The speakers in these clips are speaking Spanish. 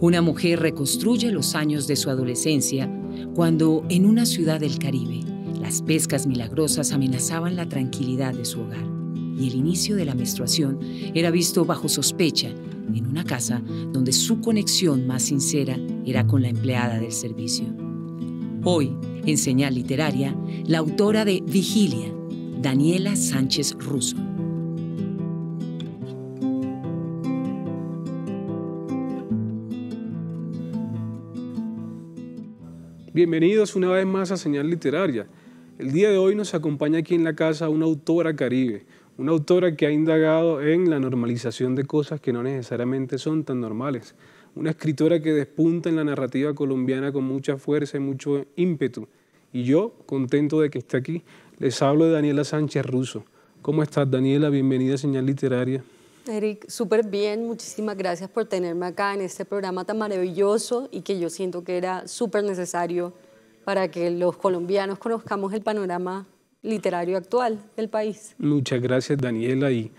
Una mujer reconstruye los años de su adolescencia cuando, en una ciudad del Caribe, las pescas milagrosas amenazaban la tranquilidad de su hogar y el inicio de la menstruación era visto bajo sospecha en una casa donde su conexión más sincera era con la empleada del servicio. Hoy, en Señal Literaria, la autora de Vigilia, Daniela Sánchez Russo. Bienvenidos una vez más a Señal Literaria. El día de hoy nos acompaña aquí en la casa una autora caribe, una autora que ha indagado en la normalización de cosas que no necesariamente son tan normales, una escritora que despunta en la narrativa colombiana con mucha fuerza y mucho ímpetu. Y yo, contento de que esté aquí, les hablo de Daniela Sánchez Russo. ¿Cómo estás, Daniela? Bienvenida a Señal Literaria. Eric, súper bien, muchísimas gracias por tenerme acá en este programa tan maravilloso y que yo siento que era súper necesario para que los colombianos conozcamos el panorama literario actual del país. Muchas gracias, Daniela, y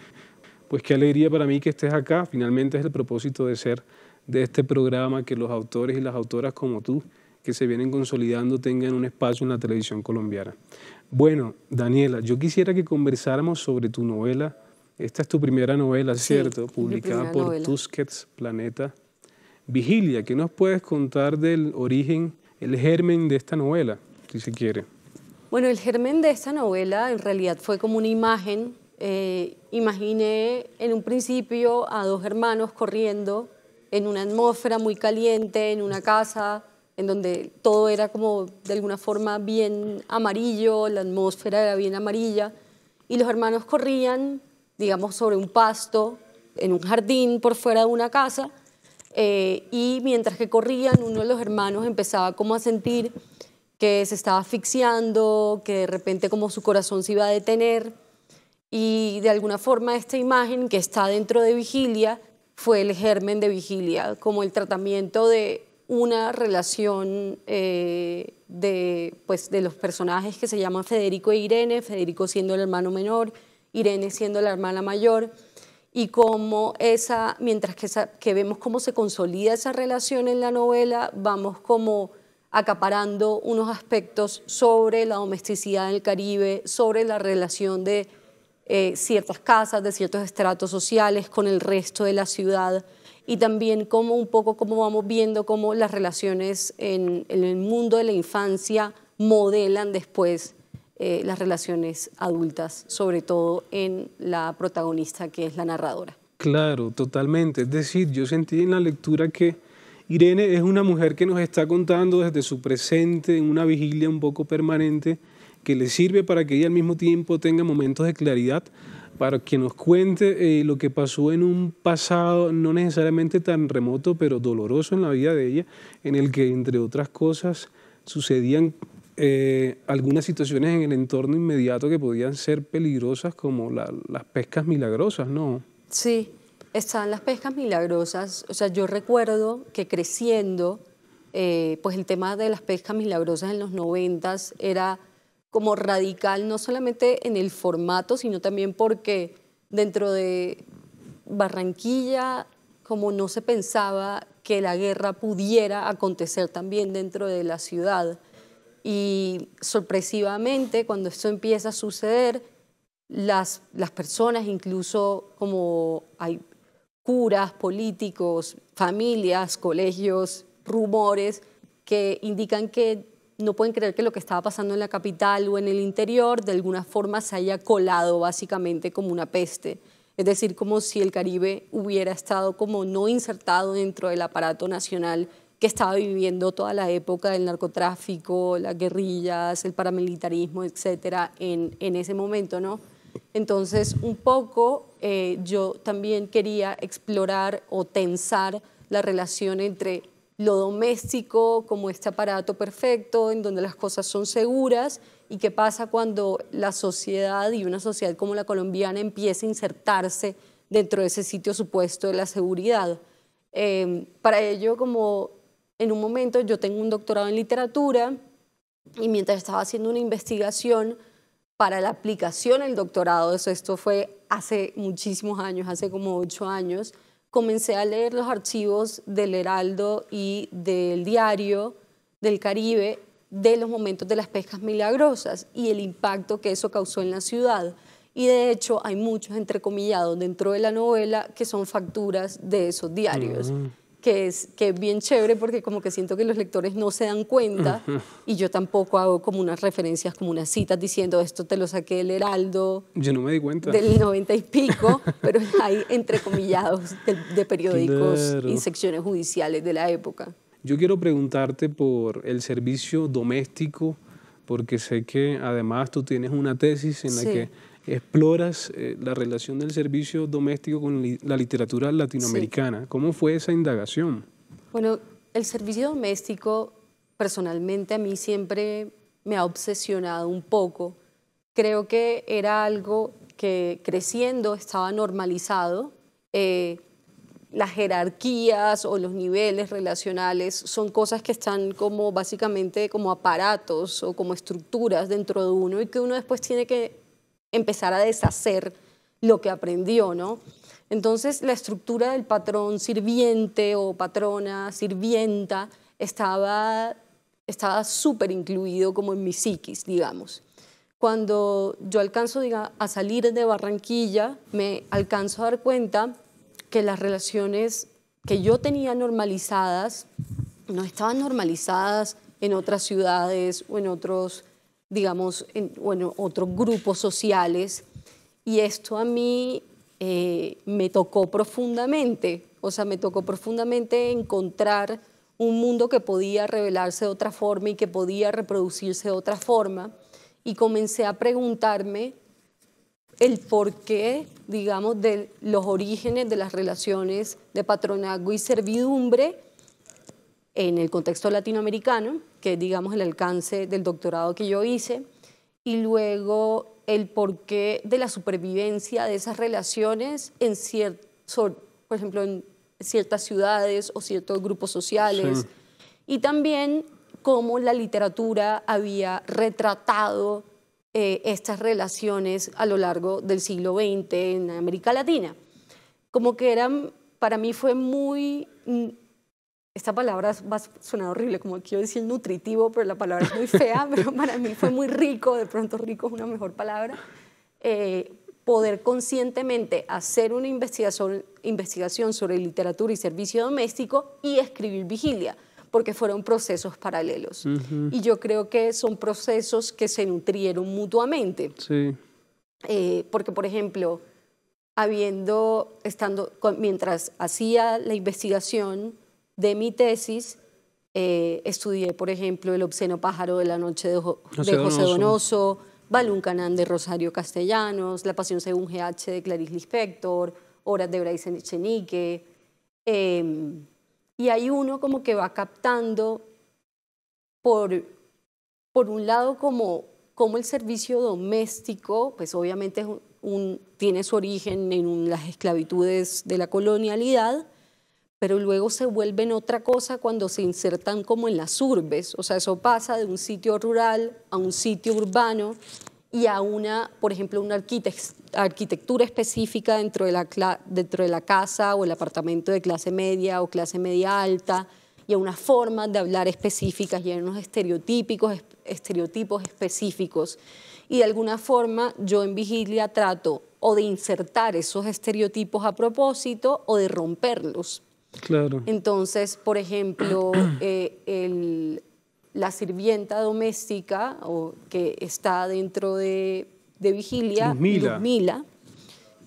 pues qué alegría para mí que estés acá. Finalmente es el propósito de ser de este programa, que los autores y las autoras como tú, que se vienen consolidando, tengan un espacio en la televisión colombiana. Bueno, Daniela, yo quisiera que conversáramos sobre tu novela. Esta es tu primera novela, ¿cierto? Sí, publicada por Tusquets Planeta. Vigilia, ¿qué nos puedes contar del origen, el germen de esta novela, si se quiere? Bueno, el germen de esta novela en realidad fue como una imagen. Imaginé en un principio a dos hermanos corriendo en una atmósfera muy caliente, en una casa en donde todo era como de alguna forma bien amarillo, la atmósfera era bien amarilla, y los hermanos corrían, digamos, sobre un pasto, en un jardín por fuera de una casa, y mientras que corrían, uno de los hermanos empezaba como a sentir que se estaba asfixiando, que de repente como su corazón se iba a detener, y de alguna forma esta imagen que está dentro de Vigilia fue el germen de Vigilia, como el tratamiento de una relación de los personajes que se llaman Federico e Irene, Federico siendo el hermano menor, Irene siendo la hermana mayor, y como mientras que vemos cómo se consolida esa relación en la novela, vamos como acaparando unos aspectos sobre la domesticidad en el Caribe, sobre la relación de ciertas casas, de ciertos estratos sociales con el resto de la ciudad, y también como un poco como vamos viendo cómo las relaciones en el mundo de la infancia modelan después las relaciones adultas, sobre todo en la protagonista, que es la narradora. Claro, totalmente. Es decir, yo sentí en la lectura que Irene es una mujer que nos está contando desde su presente, en una vigilia un poco permanente, que le sirve para que ella al mismo tiempo tenga momentos de claridad, para que nos cuente lo que pasó en un pasado no necesariamente tan remoto, pero doloroso en la vida de ella, en el que, entre otras cosas, sucedían algunas situaciones en el entorno inmediato que podían ser peligrosas, como las pescas milagrosas, ¿no? Sí, están las pescas milagrosas. O sea, yo recuerdo que creciendo, pues el tema de las pescas milagrosas en los 90s era como radical, no solamente en el formato, sino también porque dentro de Barranquilla, como no se pensaba que la guerra pudiera acontecer también dentro de la ciudad. Y sorpresivamente, cuando esto empieza a suceder, las personas, incluso como hay curas, políticos, familias, colegios, rumores que indican que no pueden creer que lo que estaba pasando en la capital o en el interior de alguna forma se haya colado básicamente como una peste. Es decir, como si el Caribe hubiera estado como no insertado dentro del aparato nacional que estaba viviendo toda la época del narcotráfico, las guerrillas, el paramilitarismo, etcétera, en ese momento, ¿no? Entonces, un poco yo también quería explorar o tensar la relación entre lo doméstico como este aparato perfecto en donde las cosas son seguras, y qué pasa cuando la sociedad, y una sociedad como la colombiana, empieza a insertarse dentro de ese sitio supuesto de la seguridad. Para ello, como en un momento yo tengo un doctorado en literatura, y mientras estaba haciendo una investigación para la aplicación del doctorado, esto fue hace muchísimos años, hace como 8 años, comencé a leer los archivos del Heraldo y del Diario del Caribe de los momentos de las pescas milagrosas y el impacto que eso causó en la ciudad. Y de hecho hay muchos entrecomillados dentro de la novela que son facturas de esos diarios, que es bien chévere porque como que siento que los lectores no se dan cuenta y yo tampoco hago como unas referencias, como unas citas diciendo esto te lo saqué del Heraldo. Yo no me di cuenta. Del 90 y pico, pero hay entrecomillados de periódicos Claro. y secciones judiciales de la época. Yo quiero preguntarte por el servicio doméstico, porque sé que además tú tienes una tesis en la Sí. que exploras la relación del servicio doméstico con la literatura latinoamericana. ¿Cómo fue esa indagación? Bueno, el servicio doméstico personalmente a mí siempre me ha obsesionado un poco. Creo que era algo que creciendo estaba normalizado. Las jerarquías o los niveles relacionales son cosas que están como básicamente como aparatos o como estructuras dentro de uno y que uno después tiene que empezar a deshacer lo que aprendió, ¿no? Entonces la estructura del patrón sirviente o patrona, sirvienta, estaba súper incluido como en mi psiquis, digamos. Cuando yo alcanzo a salir de Barranquilla, me alcanzo a dar cuenta que las relaciones que yo tenía normalizadas no estaban normalizadas en otras ciudades o en otros, digamos, en otros grupos sociales. Y esto a mí me tocó profundamente. O sea, me tocó profundamente encontrar un mundo que podía revelarse de otra forma y que podía reproducirse de otra forma. Y comencé a preguntarme el porqué, digamos, de los orígenes de las relaciones de patronazgo y servidumbre en el contexto latinoamericano, que es, digamos, el alcance del doctorado que yo hice, y luego el porqué de la supervivencia de esas relaciones en por ejemplo, en ciertas ciudades o ciertos grupos sociales, Sí. y también cómo la literatura había retratado estas relaciones a lo largo del siglo XX en América Latina. Como que para mí fue muy, esta palabra va a sonar horrible, como quiero decir nutritivo, pero la palabra es muy fea, pero para mí fue muy rico, de pronto rico es una mejor palabra, poder conscientemente hacer una investigación sobre literatura y servicio doméstico y escribir Vigilia, porque fueron procesos paralelos. Y yo creo que son procesos que se nutrieron mutuamente. Sí. Porque, por ejemplo, mientras hacía la investigación de mi tesis, estudié, por ejemplo, El obsceno pájaro de la noche de José Donoso, Balún-Canán de Rosario Castellanos, La pasión según GH de Clarice Lispector, Horas de Bryce Echenique. Y hay uno como que va captando, por un lado, como el servicio doméstico, pues obviamente tiene su origen en las esclavitudes de la colonialidad, pero luego se vuelven otra cosa cuando se insertan como en las urbes. O sea, eso pasa de un sitio rural a un sitio urbano y a por ejemplo, una arquitectura específica dentro de la casa o el apartamento de clase media o clase media alta, y a unas formas de hablar específicas y a unos estereotipos específicos. Y de alguna forma yo en Vigilia trato o de insertar esos estereotipos a propósito o de romperlos. Claro. Entonces, por ejemplo, la sirvienta doméstica que está dentro de Vigilia, Luzmila,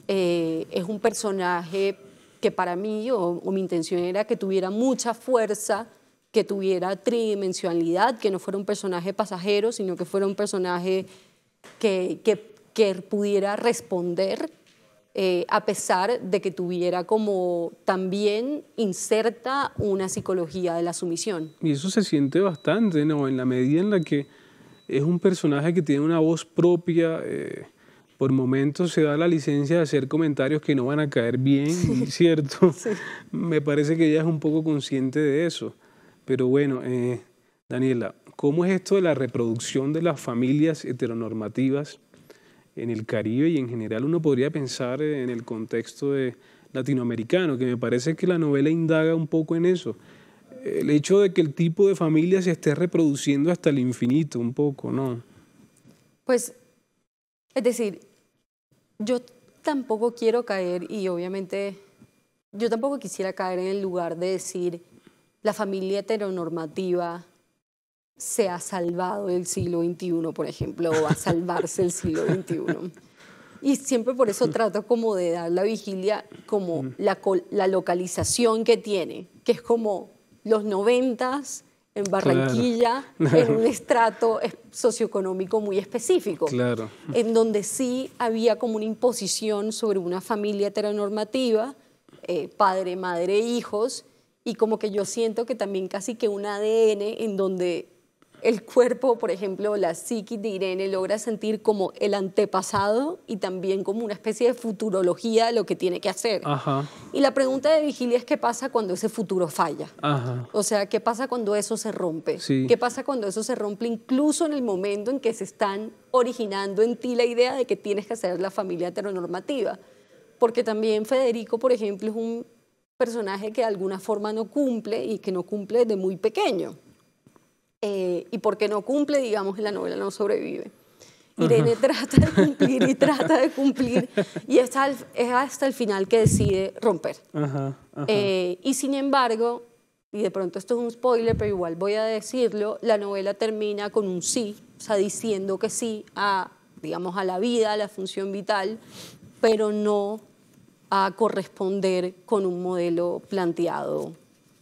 es un personaje que para mí, o mi intención era que tuviera mucha fuerza, que tuviera tridimensionalidad, que no fuera un personaje pasajero, sino que fuera un personaje que pudiera responder, a pesar de que tuviera como también inserta una psicología de la sumisión. Y eso se siente bastante, ¿no? En la medida en la que es un personaje que tiene una voz propia, por momentos se da la licencia de hacer comentarios que no van a caer bien, sí. ¿Cierto? Sí. Me parece que ella es un poco consciente de eso. Pero bueno, Daniela, ¿cómo es esto de la reproducción de las familias heteronormativas en el Caribe y en general? Uno podría pensar en el contexto de latinoamericano, que me parece que la novela indaga un poco en eso. El hecho de que el tipo de familia se esté reproduciendo hasta el infinito un poco, ¿no? Pues, es decir, yo tampoco quiero caer, y obviamente yo tampoco quisiera caer en el lugar de decir la familia heteronormativa se ha salvado del siglo XXI, por ejemplo, o va a salvarse el siglo XXI. Y siempre por eso trato como de dar la vigilia como la localización que tiene, que es como los 90s en Barranquilla, claro. en un estrato socioeconómico muy específico, Claro. en donde sí había como una imposición sobre una familia heteronormativa, padre, madre, hijos, y como que yo siento que también casi que un ADN en donde el cuerpo, por ejemplo, la psiquis de Irene logra sentir como el antepasado y también como una especie de futurología de lo que tiene que hacer. Ajá. Y la pregunta de vigilia es qué pasa cuando ese futuro falla. Ajá. O sea, ¿qué pasa cuando eso se rompe? Sí. ¿Qué pasa cuando eso se rompe incluso en el momento en que se están originando en ti la idea de que tienes que hacer la familia heteronormativa? Porque también Federico, por ejemplo, es un personaje que de alguna forma no cumple y que no cumple desde muy pequeño. Y porque no cumple, digamos, en la novela no sobrevive. Irene trata de cumplir y trata de cumplir y es hasta el final que decide romper. Ajá. Ajá. Y sin embargo, y de pronto esto es un spoiler, pero igual voy a decirlo, la novela termina con un sí, o sea, diciendo que sí a, digamos, a la vida, a la función vital, pero no a corresponder con un modelo planteado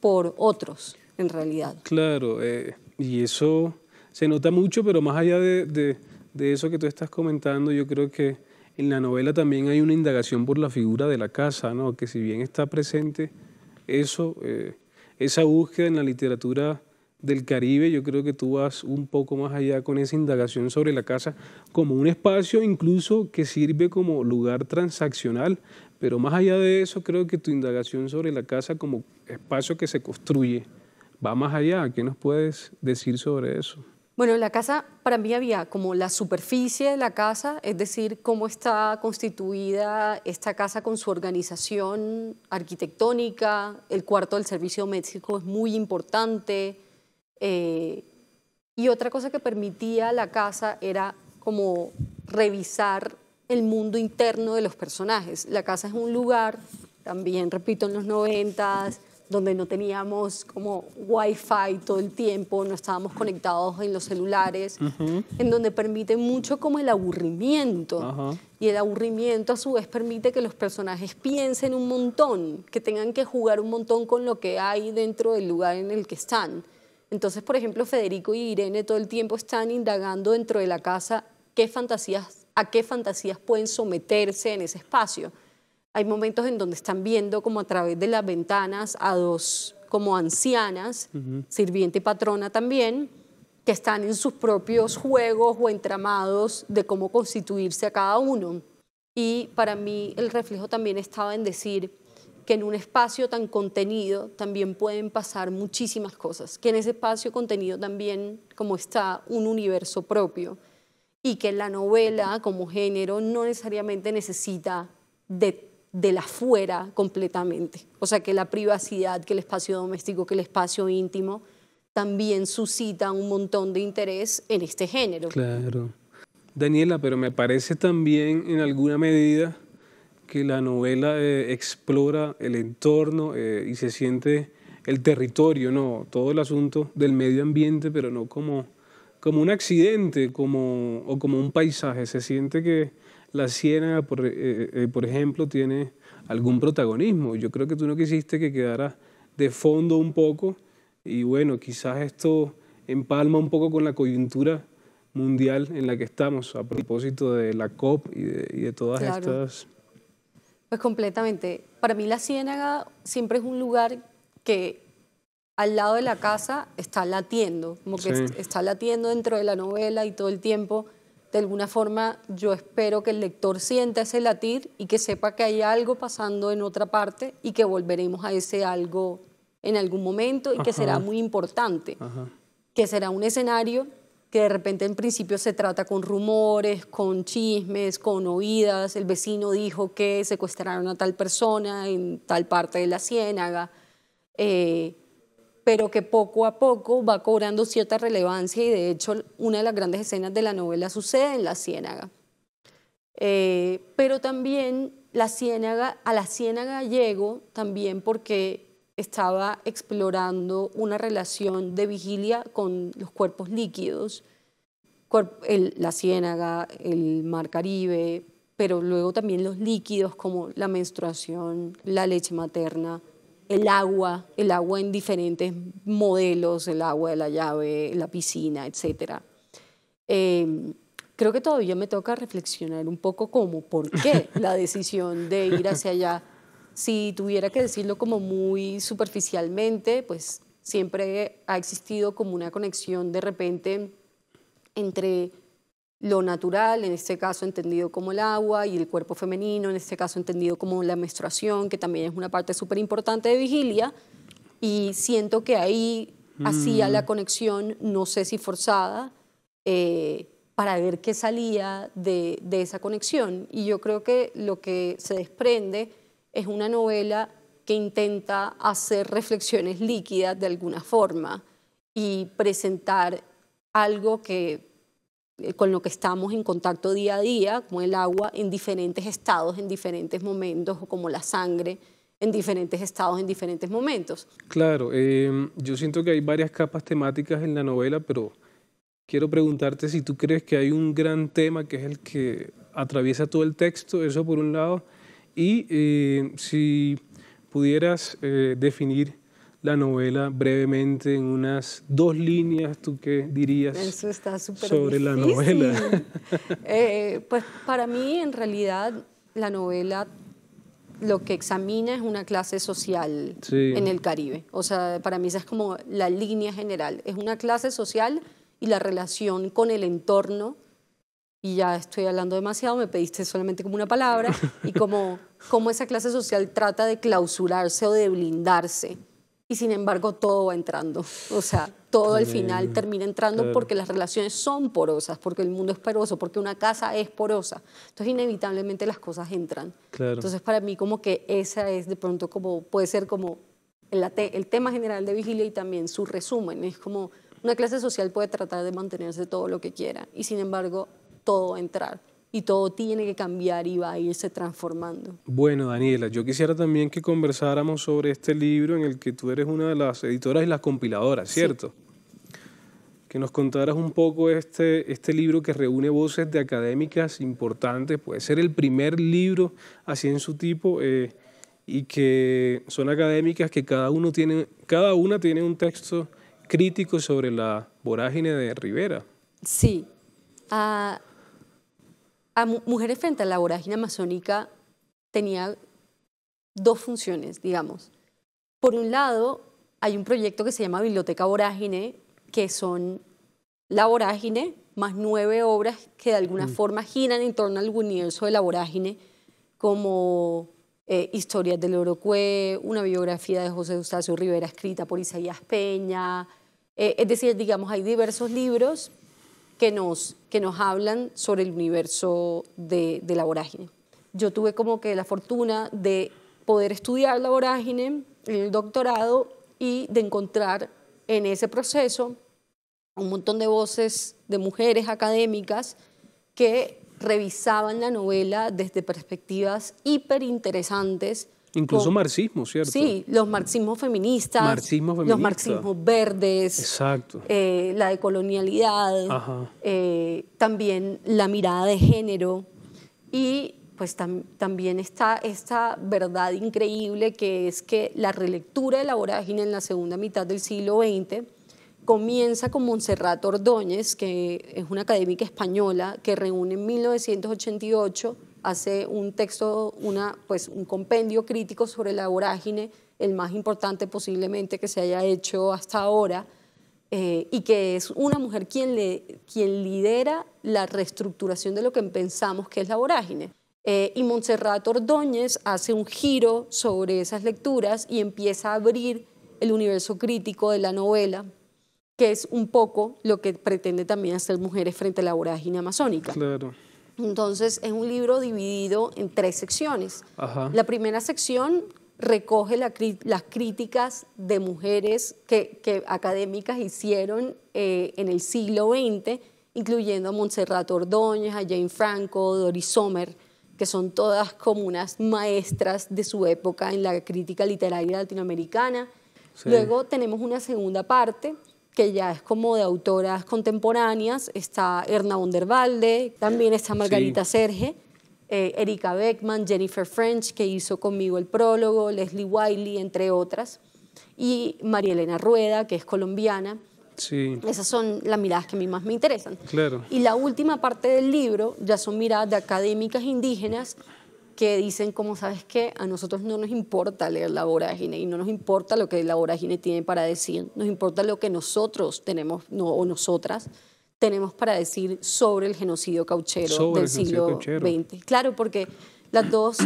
por otros, en realidad. Claro, y eso se nota mucho, pero más allá de eso que tú estás comentando, yo creo que en la novela también hay una indagación por la figura de la casa, ¿no? Que si bien está presente eso, esa búsqueda en la literatura del Caribe, yo creo que tú vas un poco más allá con esa indagación sobre la casa como un espacio incluso que sirve como lugar transaccional, pero más allá de eso creo que tu indagación sobre la casa como espacio que se construye va más allá. ¿Qué nos puedes decir sobre eso? Bueno, la casa, para mí había como la superficie de la casa, es decir, cómo está constituida esta casa con su organización arquitectónica, el cuarto del servicio doméstico es muy importante, y otra cosa que permitía la casa era como revisar el mundo interno de los personajes. La casa es un lugar, también repito, en los 90s, donde no teníamos como wifi todo el tiempo, no estábamos conectados en los celulares, en donde permite mucho como el aburrimiento. Y el aburrimiento a su vez permite que los personajes piensen un montón, que tengan que jugar un montón con lo que hay dentro del lugar en el que están. Entonces, por ejemplo, Federico y Irene todo el tiempo están indagando dentro de la casa a qué fantasías pueden someterse en ese espacio. Hay momentos en donde están viendo como a través de las ventanas a dos como ancianas, sirviente y patrona también, que están en sus propios juegos o entramados de cómo constituirse a cada uno. Y para mí el reflejo también estaba en decir que en un espacio tan contenido también pueden pasar muchísimas cosas, que en ese espacio contenido también como está un universo propio y que la novela como género no necesariamente necesita del afuera completamente. O sea, que la privacidad, que el espacio doméstico, que el espacio íntimo también suscita un montón de interés en este género. Claro. Daniela, pero me parece también en alguna medida que la novela explora el entorno y se siente el territorio, ¿no? Todo el asunto del medio ambiente, pero no como un accidente o como un paisaje. Se siente que la ciénaga, por ejemplo, tiene algún protagonismo. Yo creo que tú no quisiste que quedara de fondo un poco y bueno, quizás esto empalma un poco con la coyuntura mundial en la que estamos a propósito de la COP y de todas estas... Pues completamente. Para mí la ciénaga siempre es un lugar que al lado de la casa está latiendo, como que está latiendo dentro de la novela y todo el tiempo. De alguna forma yo espero que el lector sienta ese latir y que sepa que hay algo pasando en otra parte y que volveremos a ese algo en algún momento y que será muy importante, que será un escenario que de repente en principio se trata con rumores, con chismes, con oídas. El vecino dijo que secuestraron a tal persona en tal parte de la ciénaga, pero que poco a poco va cobrando cierta relevancia y de hecho una de las grandes escenas de la novela sucede en la ciénaga. Pero también a la ciénaga llego también porque estaba explorando una relación de vigilia con los cuerpos líquidos, la ciénaga, el mar Caribe, pero luego también los líquidos como la menstruación, la leche materna, el agua en diferentes modelos, el agua de la llave, la piscina, etc. Creo que todavía me toca reflexionar un poco como por qué la decisión de ir hacia allá. Si tuviera que decirlo como muy superficialmente, pues siempre ha existido como una conexión de repente entre lo natural, en este caso entendido como el agua, y el cuerpo femenino, en este caso entendido como la menstruación, que también es una parte súper importante de vigilia, y siento que ahí hacía la conexión, no sé si forzada, para ver qué salía de esa conexión. Y yo creo que lo que se desprende es una novela que intenta hacer reflexiones líquidas de alguna forma y presentar algo con lo que estamos en contacto día a día, como el agua, en diferentes estados, en diferentes momentos, o como la sangre, en diferentes estados, en diferentes momentos. Claro, yo siento que hay varias capas temáticas en la novela, pero quiero preguntarte si tú crees que hay un gran tema que es el que atraviesa todo el texto, eso por un lado, y si pudieras definir la novela brevemente en unas 2 líneas, ¿tú qué dirías Eso está súper sobre difícil. la novela? Pues para mí, en realidad, la novela lo que examina es una clase social en el Caribe. O sea, para mí esa es como la línea general. Es una clase social y la relación con el entorno, y ya estoy hablando demasiado, me pediste solamente como una palabra, y cómo esa clase social trata de clausurarse o de blindarse, y sin embargo todo va entrando. O sea, todo al final termina entrando porque las relaciones son porosas, porque el mundo es poroso, porque una casa es porosa. Entonces inevitablemente las cosas entran. Entonces para mí como que esa es de pronto como, puede ser como el tema general de Vigilia y también su resumen. Es como una clase social puede tratar de mantenerse todo lo que quiera y sin embargo todo va a entrar y todo tiene que cambiar y va a irse transformando. Bueno, Daniela, yo quisiera también que conversáramos sobre este libro en el que tú eres una de las editoras y las compiladoras, ¿cierto? Sí. Que nos contaras un poco este libro que reúne voces de académicas importantes, puede ser el primer libro así en su tipo, y que son académicas que cada una tiene un texto crítico sobre la vorágine de Rivera. Sí. Mujeres frente a la vorágine amazónica tenía 2 funciones, digamos. Por un lado, hay un proyecto que se llama Biblioteca Vorágine, que son la vorágine más 9 obras que de alguna forma giran en torno al universo de la vorágine, como Historias del Orocue, una biografía de José Eustacio Rivera escrita por Isaías Peña. Es decir, digamos, hay diversos libros que nos hablan sobre el universo de la vorágine. Yo tuve como que la fortuna de poder estudiar la vorágine en el doctorado y de encontrar en ese proceso un montón de voces de mujeres académicas que revisaban la novela desde perspectivas hiperinteresantes. Incluso marxismo, ¿cierto? Sí, los marxismos feministas, los marxismos verdes, exacto. La decolonialidad, también la mirada de género y pues también está esta verdad increíble que es que la relectura de la vorágine en la segunda mitad del siglo XX comienza con Montserrat Ordóñez, que es una académica española que reúne en 1988, hace un texto, un compendio crítico sobre la vorágine, el más importante posiblemente que se haya hecho hasta ahora, y que es una mujer quien lidera la reestructuración de lo que pensamos que es la vorágine. Y Montserrat Ordóñez hace un giro sobre esas lecturas y empieza a abrir el universo crítico de la novela que es un poco lo que pretende también hacer Mujeres frente a la vorágine amazónica. Claro. Entonces es un libro dividido en 3 secciones. Ajá. La primera sección recoge las críticas de mujeres que académicas hicieron en el siglo XX, incluyendo a Montserrat Ordóñez, a Jane Franco, Doris Sommer, que son todas como unas maestras de su época en la crítica literaria latinoamericana. Sí. Luego tenemos una segunda parte que ya es como de autoras contemporáneas. Está Erna von der Walde, también está Margarita Serge, Erika Beckman, Jennifer French, que hizo conmigo el prólogo, Leslie Wiley, entre otras, y María Elena Rueda, que es colombiana. Sí. Esas son las miradas que a mí más me interesan. Claro. Y la última parte del libro ya son miradas de académicas indígenas que dicen, como sabes qué, a nosotros no nos importa leer la vorágine y no nos importa lo que la vorágine tiene para decir, nos importa lo que nosotros tenemos, o nosotras, tenemos para decir sobre el genocidio cauchero del siglo XX. Claro, porque las dos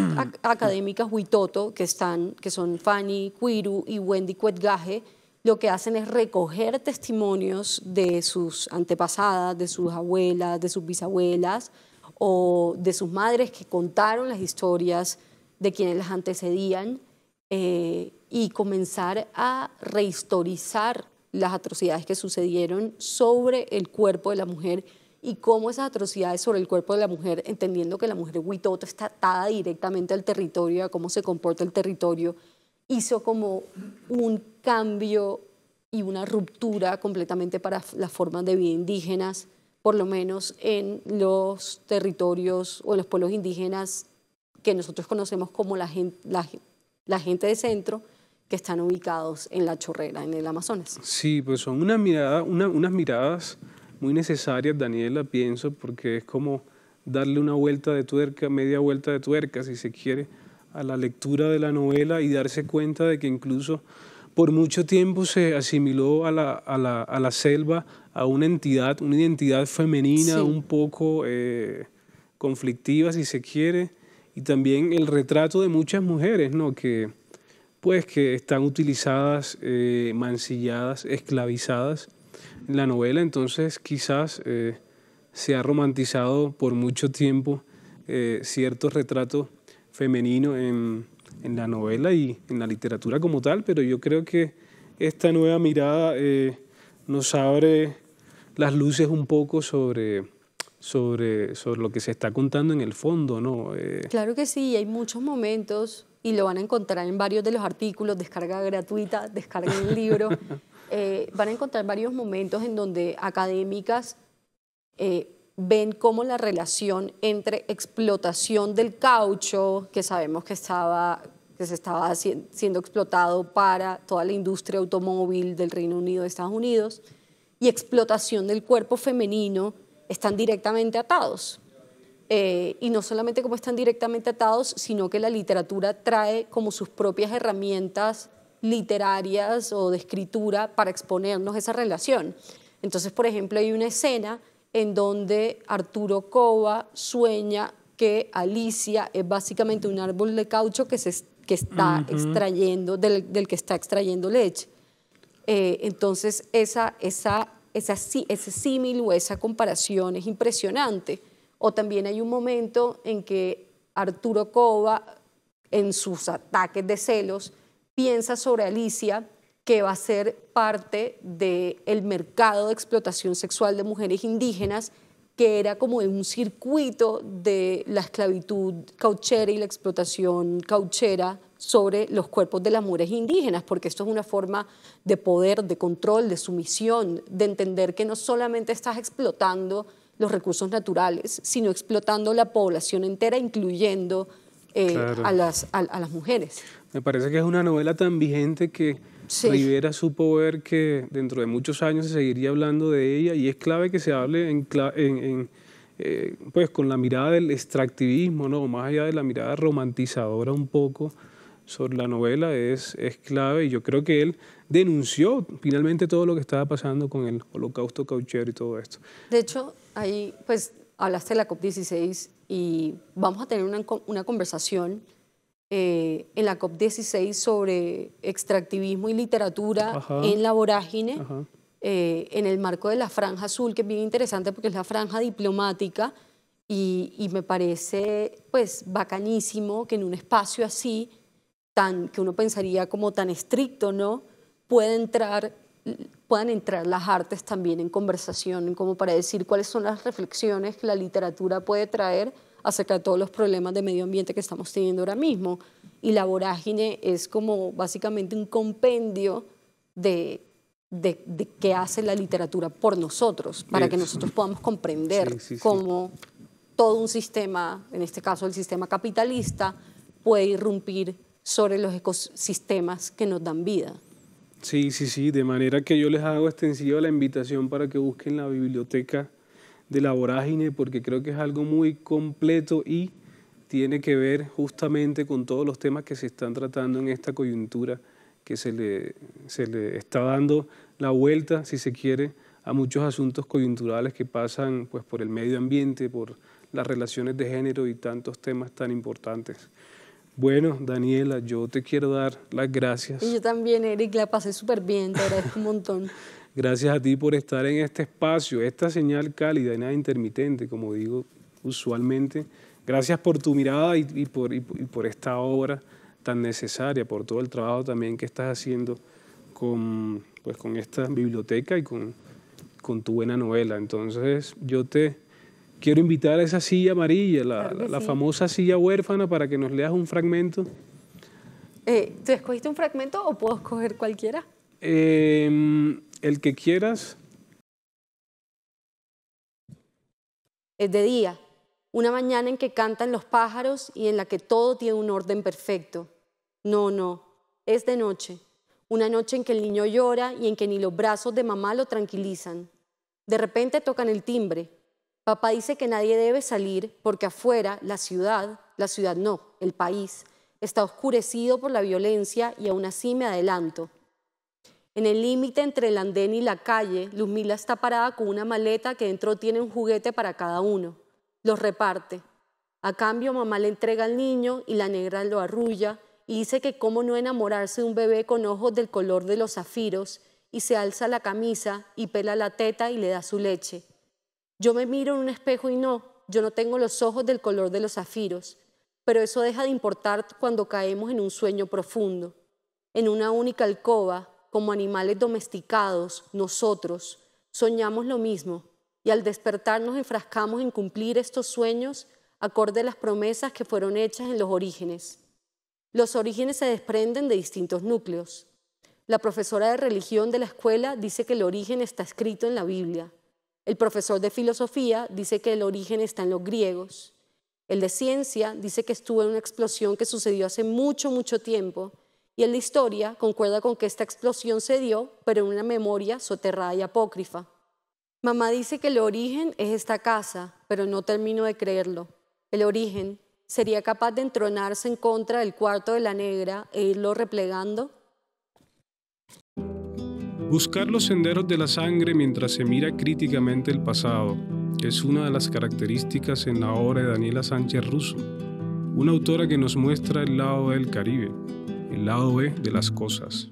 académicas Huitoto, que son Fanny Quiru y Wendy Cuetgaje, lo que hacen es recoger testimonios de sus antepasadas, de sus abuelas, de sus bisabuelas, o de sus madres que contaron las historias de quienes las antecedían, y comenzar a rehistorizar las atrocidades que sucedieron sobre el cuerpo de la mujer y cómo esas atrocidades sobre el cuerpo de la mujer, entendiendo que la mujer Huitoto está atada directamente al territorio, a cómo se comporta el territorio, hizo como un cambio y una ruptura completamente para las formas de vida indígenas, por lo menos en los territorios o en los pueblos indígenas que nosotros conocemos como la gente de centro, que están ubicados en La Chorrera, en el Amazonas. Sí, pues son unas miradas muy necesarias, Daniela, pienso, porque es como darle una vuelta de tuerca, media vuelta de tuerca, si se quiere, a la lectura de la novela y darse cuenta de que incluso por mucho tiempo se asimiló a la selva a una identidad femenina, sí, un poco conflictiva, si se quiere, y también el retrato de muchas mujeres, ¿no? que están utilizadas, mancilladas, esclavizadas en la novela. Entonces quizás se ha romantizado por mucho tiempo cierto retrato femenino en la novela y en la literatura como tal, pero yo creo que esta nueva mirada nos abre las luces un poco sobre lo que se está contando en el fondo, ¿no? Claro que sí, hay muchos momentos, y lo van a encontrar en varios de los artículos, descarga gratuita, descarguen el libro, van a encontrar varios momentos en donde académicas ven cómo la relación entre explotación del caucho, que sabemos que se estaba siendo explotado para toda la industria automóvil del Reino Unido de Estados Unidos, y explotación del cuerpo femenino, están directamente atados. Y no solamente como están directamente atados, sino que la literatura trae como sus propias herramientas literarias o de escritura para exponernos esa relación. Entonces, por ejemplo, hay una escena en donde Arturo Cova sueña que Alicia es básicamente un árbol de caucho que está extrayendo, del que está extrayendo leche. Entonces, ese símil o esa comparación es impresionante. O también hay un momento en que Arturo Cova, en sus ataques de celos, piensa sobre Alicia, que va a ser parte del mercado de explotación sexual de mujeres indígenas, que era como un circuito de la esclavitud cauchera y la explotación cauchera sobre los cuerpos de las mujeres indígenas, porque esto es una forma de poder, de control, de sumisión, de entender que no solamente estás explotando los recursos naturales, sino explotando la población entera, incluyendo claro, a las mujeres. Me parece que es una novela tan vigente que sí, Rivera supo ver que dentro de muchos años se seguiría hablando de ella, y es clave que se hable pues con la mirada del extractivismo, ¿no? Más allá de la mirada romantizadora un poco sobre la novela, es clave, y yo creo que él denunció finalmente todo lo que estaba pasando con el holocausto cauchero y todo esto. De hecho, ahí pues hablaste de la COP16 y vamos a tener una conversación en la COP16 sobre extractivismo y literatura en la vorágine. en el marco de la franja azul, que es bien interesante porque es la franja diplomática y me parece pues bacanísimo que en un espacio así, que uno pensaría como tan estricto, ¿no?, puedan entrar las artes también en conversación, como para decir cuáles son las reflexiones que la literatura puede traer acerca de todos los problemas de medio ambiente que estamos teniendo ahora mismo. Y La Vorágine es como básicamente un compendio de qué hace la literatura por nosotros, para que nosotros podamos comprender cómo todo un sistema, en este caso el sistema capitalista, puede irrumpir sobre los ecosistemas que nos dan vida. Sí, de manera que yo les hago extensiva la invitación para que busquen la biblioteca de La Vorágine, porque creo que es algo muy completo y tiene que ver justamente con todos los temas que se están tratando en esta coyuntura, que se le está dando la vuelta, si se quiere, a muchos asuntos coyunturales que pasan pues, por el medio ambiente, por las relaciones de género y tantos temas tan importantes. Bueno, Daniela, yo te quiero dar las gracias. Y yo también, Eric, la pasé súper bien, te agradezco un montón. Gracias a ti por estar en este espacio, esta señal cálida y nada intermitente, como digo usualmente. Gracias por tu mirada y por esta obra tan necesaria, por todo el trabajo también que estás haciendo con esta biblioteca y con tu buena novela. Entonces, yo te quiero invitar a esa silla amarilla, la famosa silla huérfana, para que nos leas un fragmento. ¿Tú escogiste un fragmento o puedo escoger cualquiera? El que quieras. Es de día, una mañana en que cantan los pájaros y en la que todo tiene un orden perfecto. No, es de noche, una noche en que el niño llora y en que ni los brazos de mamá lo tranquilizan. De repente tocan el timbre. Papá dice que nadie debe salir porque afuera la ciudad no, el país, está oscurecido por la violencia y aún así me adelanto. En el límite entre el andén y la calle, Luzmila está parada con una maleta que dentro tiene un juguete para cada uno. Los reparte. A cambio, mamá le entrega al niño y la negra lo arrulla y dice que cómo no enamorarse de un bebé con ojos del color de los zafiros, y se alza la camisa y pela la teta y le da su leche. Yo me miro en un espejo y yo no tengo los ojos del color de los zafiros, pero eso deja de importar cuando caemos en un sueño profundo. En una única alcoba, como animales domesticados, nosotros soñamos lo mismo y al despertar nos enfrascamos en cumplir estos sueños acorde a las promesas que fueron hechas en los orígenes. Los orígenes se desprenden de distintos núcleos. La profesora de religión de la escuela dice que el origen está escrito en la Biblia. El profesor de filosofía dice que el origen está en los griegos. El de ciencia dice que estuvo en una explosión que sucedió hace mucho, mucho tiempo. Y el de historia concuerda con que esta explosión se dio, pero en una memoria soterrada y apócrifa. Mamá dice que el origen es esta casa, pero no termino de creerlo. El origen sería capaz de entronarse en contra del cuarto de la negra e irlo replegando. Buscar los senderos de la sangre mientras se mira críticamente el pasado es una de las características en la obra de Daniela Sánchez Russo, una autora que nos muestra el lado B del Caribe, el lado B de las cosas.